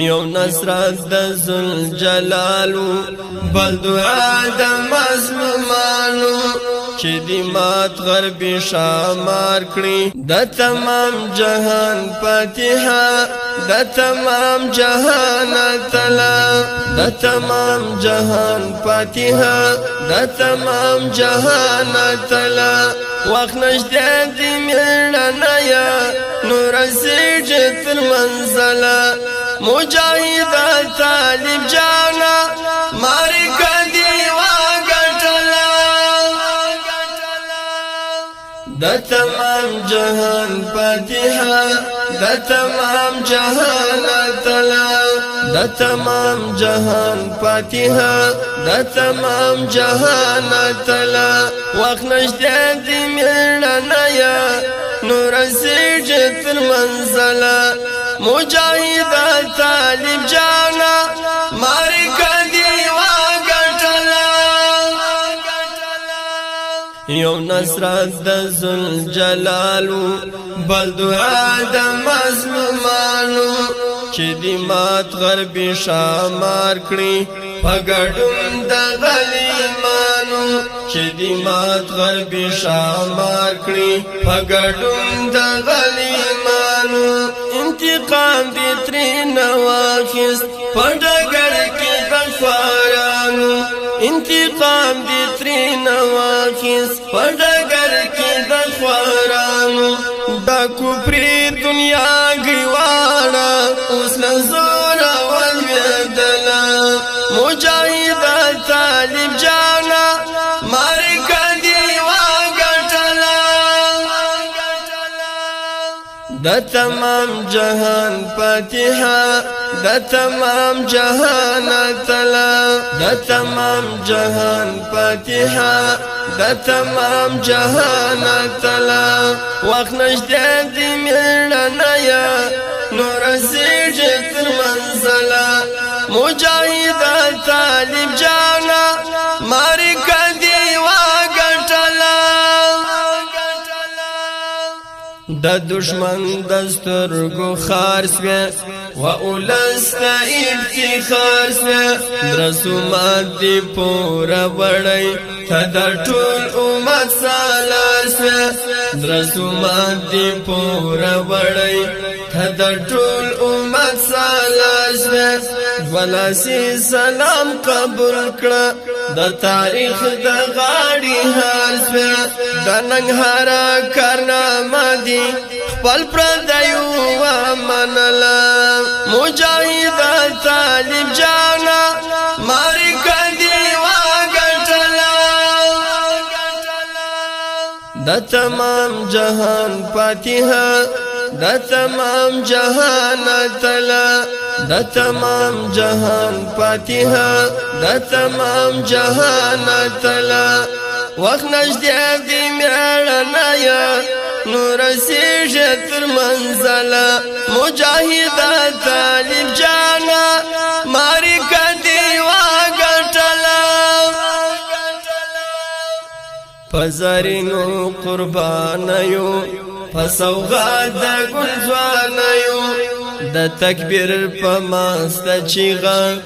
یو نصرت د ذل جلالو بل دعا د مظلومانو چې دی مات غربي شامار کړی د تمام جهان فاتحه د تمام جهان تعالی د تمام جهان فاتحه د تمام جهان تعالی وخت نشته دی میړه یا نور سجت المنزله مجاهد طالب جانا ماری کدی واغټلا د تمام جهان فاتحه د تمام جهان تعالی د تمام جهان فاتحه د تمام جهان تعالی وخت نشته دی میړه یا نور سجت المنزله مجاهد طالب جانا ماری کدی واغټلا یو نصرت د ذل جلالو بل دعا د مظلومانو چې دی مات غربي شامار کړی پګړم د غلیمانو چې دی مات غربي شامار کړی پګړم د غلیمانو انتقام دی ترین واخست پډګر کې بخوارانو انتقام دی ترین واخست پډګر کې بخوارانو دا کوپری دنیا گیوانا اوس نزور ولودلا مجاهد طالب جانا ماری کدی واغټلا د تمام جهان فاتحه د تمام جهان تعالی د تمام جهان فاتحه د تمام جهان تعالی وخت نشته دی میړه یا نور سجت المنزله مجاهد طالب جانا ماری کدی واغټلا د دشمن دسترګو خارسوه و اولست افتخار سوه رسومات دی پورا وړی ته د ټول امت سالار سوه رسومات دی پورا وړی ته د ټول امت سالار سوه ولسی سلام قبول کړه د تاریخ د غاړي حال سوه د ننګ هرا کارنامه دی خپل پردیو ومنلا مجاهد طالب جانا ماری کدی واغټلا د تمام جهان فاتحه د تمام جهان تعالی د تمام جهان فاتحه د تمام جهان تعالی وخت نشته دی میړه یا نور سجت المنزله مجاهد طالب جانا ماری کدی واغټلا پزارینو قربانیو پسوغات د ګل ځوانیو د تکبیر په ماسته چیغه